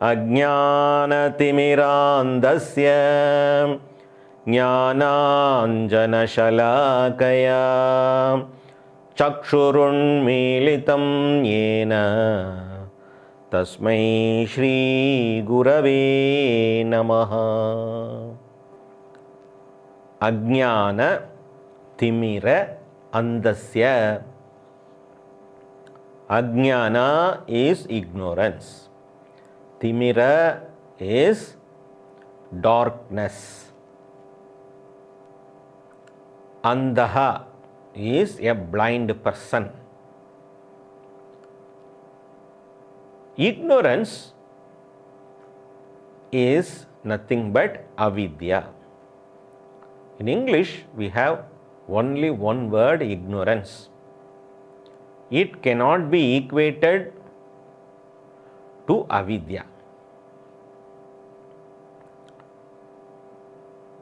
अज्ञानतिमिरान्धस्य ज्ञानाञ्जनशलाकया चक्षुरुन्मीलितं येन तस्मै श्रीगुरवे नमः। अज्ञान तिमिर अंधस्य। Ajnana is ignorance. Timira is darkness. Andha is a blind person. Ignorance is nothing but avidya. In English, we have only one word, ignorance. It cannot be equated to avidya.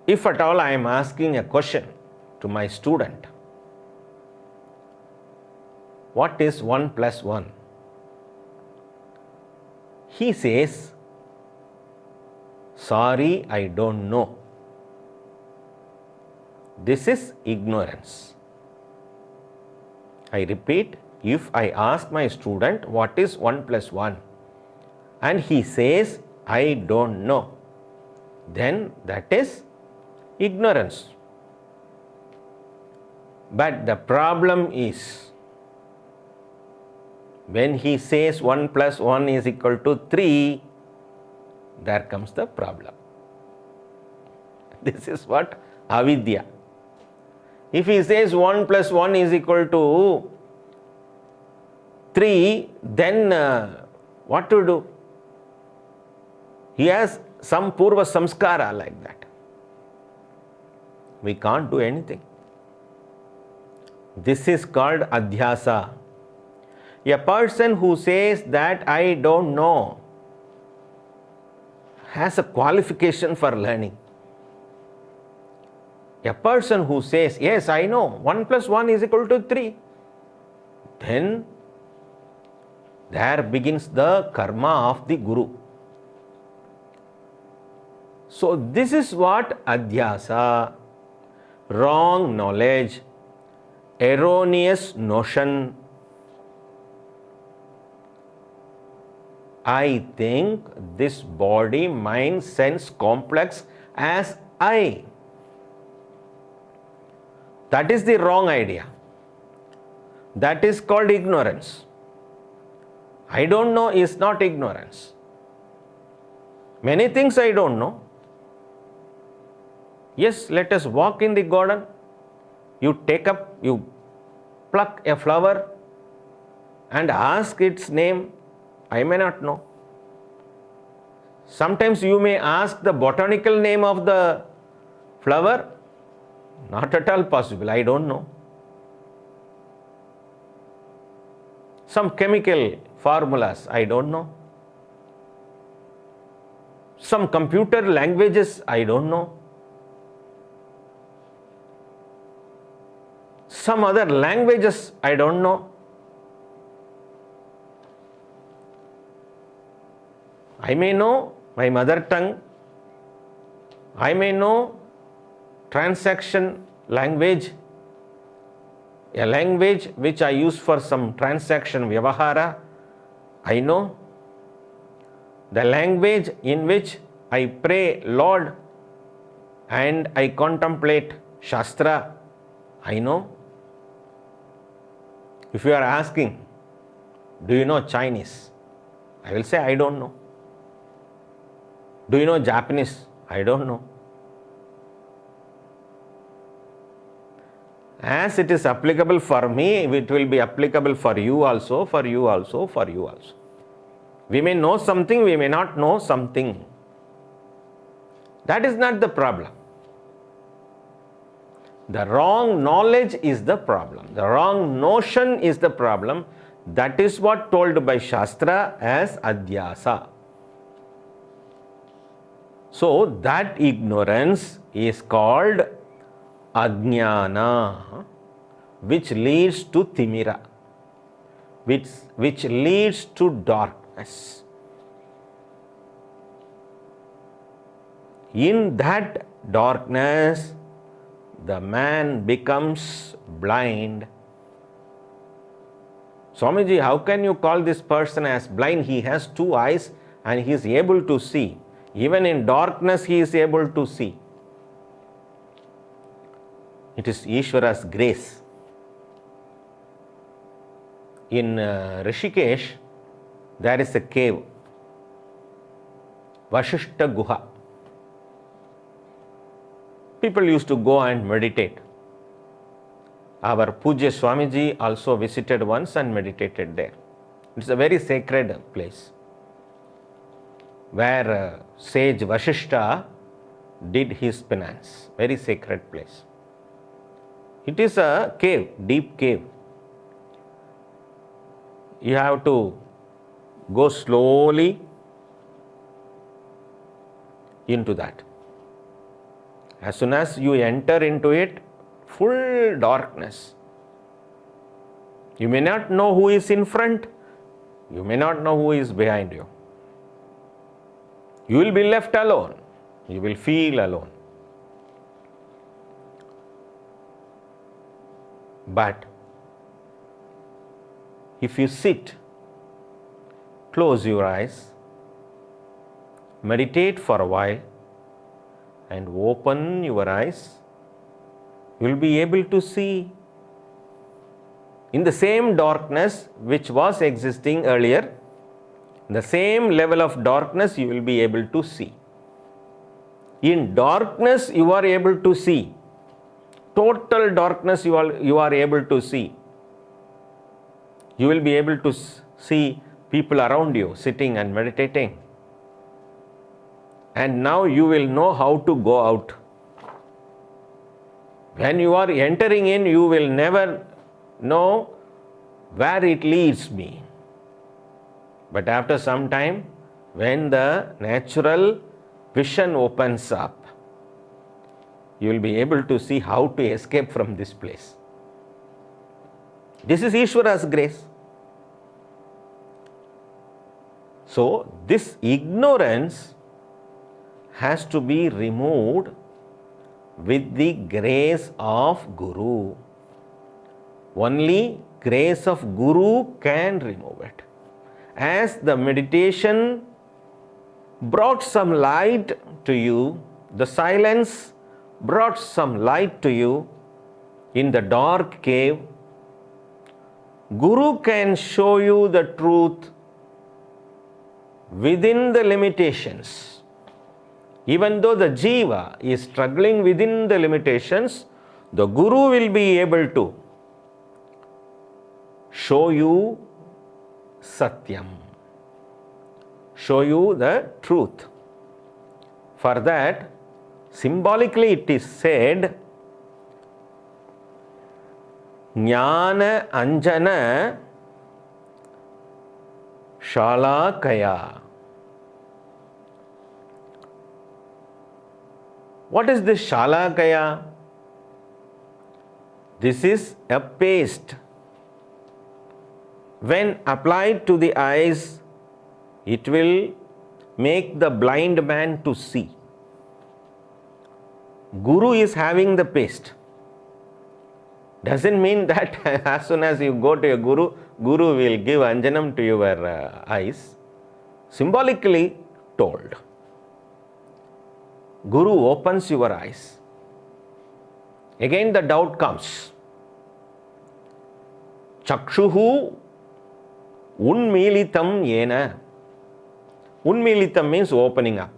If at all I am asking a question to my student, what is 1 plus 1? He says, sorry, I don't know. This is ignorance. I repeat, if I ask my student what is 1 plus 1 and he says I don't know, then that is ignorance. But the problem is, when he says 1 plus 1 is equal to 3, there comes the problem. This is what? Avidya. If he says 1 plus 1 is equal to 3, then what to do? He has some purva samskara like that. We can't do anything. This is called adhyasa. A person who says that I don't know has a qualification for learning. A person who says, yes, I know, 1 plus 1 is equal to 3, then there begins the karma of the guru. So this is what adhyasa, wrong knowledge, erroneous notion. I think this body, mind, sense complex as I. That is the wrong idea. That is called ignorance. I don't know is not ignorance. Many things I don't know. Yes, let us walk in the garden. You pluck a flower and ask its name. I may not know. Sometimes you may ask the botanical name of the flower. Not at all possible. I don't know. Some chemical formulas, I don't know. Some computer languages, I don't know. Some other languages, I don't know. I may know my mother tongue. I may know transaction language, a language which I use for some transaction vyavahara. I know the language in which I pray Lord and I contemplate Shastra. I know. If you are asking, do you know Chinese? I will say, I don't know. Do you know Japanese? I don't know. As it is applicable for me, it will be applicable for you also, for you also, for you also. We may know something, we may not know something. That is not the problem. The wrong knowledge is the problem. The wrong notion is the problem. That is what told by Shastra as adhyasa. So that ignorance is called ajnana, which leads to timira, which leads to darkness. In that darkness, the man becomes blind. Swamiji, how can you call this person as blind? He has two eyes and he is able to see. Even in darkness, he is able to see. It is Ishvara's grace. In Rishikesh, there is a cave, Vashishta Guha. People used to go and meditate. Our Pujya Swamiji also visited once and meditated there. It's a very sacred place where sage Vashishta did his penance. Very sacred place. It is a cave, deep cave. You have to go slowly into that. As soon as you enter into it, full darkness. You may not know who is in front. You may not know who is behind you. You will be left alone. You will feel alone. But if you sit, close your eyes, meditate for a while, and open your eyes, you will be able to see in the same darkness which was existing earlier, the same level of darkness you will be able to see. In darkness you are able to see. Total darkness you are able to see. You will be able to see people around you sitting and meditating. And now you will know how to go out. When you are entering in, you will never know where it leads me. But after some time, when the natural vision opens up, you will be able to see how to escape from this place. This is Ishvara's grace. So, this ignorance has to be removed with the grace of Guru. Only grace of Guru can remove it. As the meditation brought some light to you, the silence brought some light to you in the dark cave, Guru can show you the truth within the limitations. Even though the Jiva is struggling within the limitations, the Guru will be able to show you Satyam, show you the truth. For that, symbolically it is said, Jnana Anjana Shalakaya. What is this Shalakaya? This is a paste. When applied to the eyes, it will make the blind man to see. Guru is having the paste. Doesn't mean that as soon as you go to your Guru, Guru will give Anjanam to your eyes. Symbolically told. Guru opens your eyes. Again the doubt comes. Chakshuhu unmilitam yena. Unmilitam means opening up.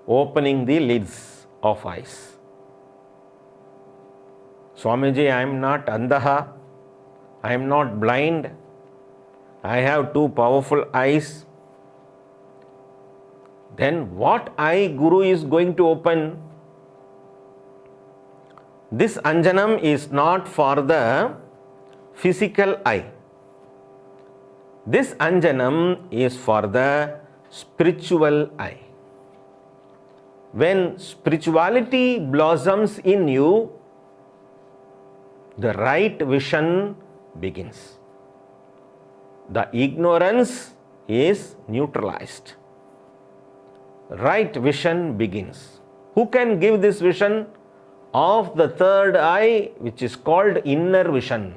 Opening the lids of eyes. Swamiji, I am not Andaha. I am not blind. I have two powerful eyes. Then what eye Guru is going to open? This Anjanam is not for the physical eye. This Anjanam is for the spiritual eye. When spirituality blossoms in you, the right vision begins. The ignorance is neutralized. right vision begins. Who can give this vision of the third eye, which is called inner vision?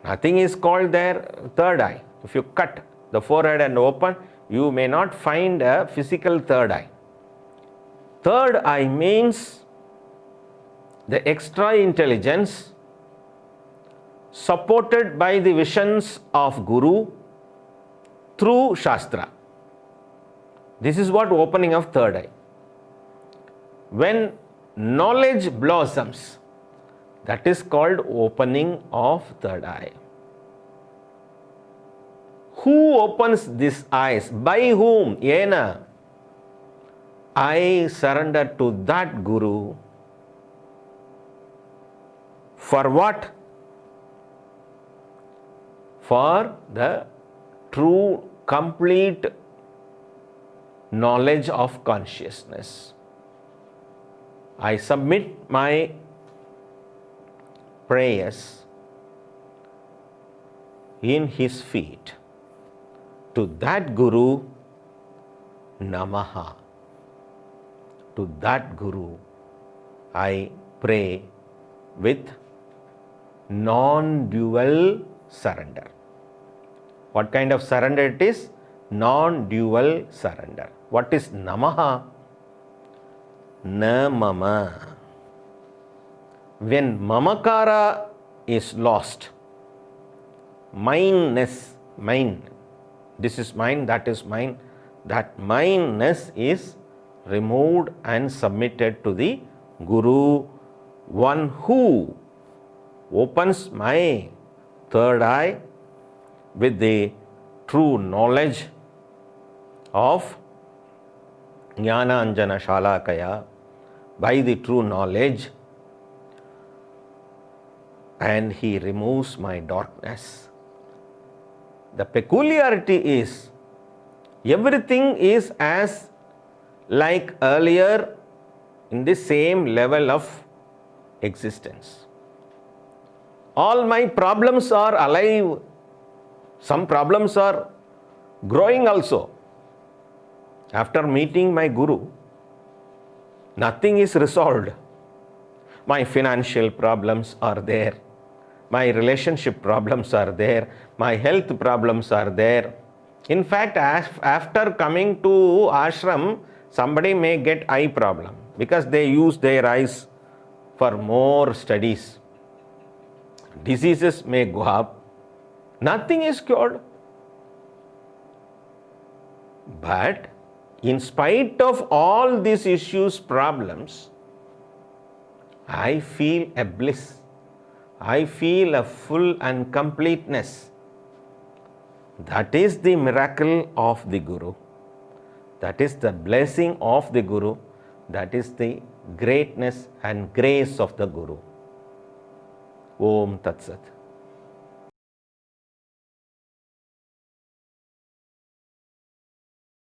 Nothing is called there third eye. If you cut the forehead and open, you may not find a physical third eye. Third eye means the extra intelligence supported by the visions of Guru through Shastra. This is what opening of third eye. When knowledge blossoms, that is called opening of third eye. Who opens these eyes? By whom? Yena. I surrender to that Guru. For what? For the true, complete knowledge of consciousness. I submit my prayers in his feet. To that Guru, Namaha. To that Guru, I pray with non-dual surrender. What kind of surrender it is? Non-dual surrender. What is Namaha? Na mama. When mamakara is lost, mineness, mine, this is mine, that is mine, that mineness is removed and submitted to the Guru, one who opens my third eye with the true knowledge of Jnana Anjana Shalakaya, by the true knowledge, and he removes my darkness. The peculiarity is, everything is as like earlier in the same level of existence. All my problems are alive. Some problems are growing also. After meeting my Guru, nothing is resolved. My financial problems are there. My relationship problems are there. My health problems are there. In fact, after coming to ashram, somebody may get eye problem because they use their eyes for more studies. Diseases may go up. Nothing is cured. But in spite of all these issues, problems, I feel a bliss. I feel a full and completeness. That is the miracle of the Guru. That is the blessing of the Guru. That is the greatness and grace of the Guru. Om Tat Sat.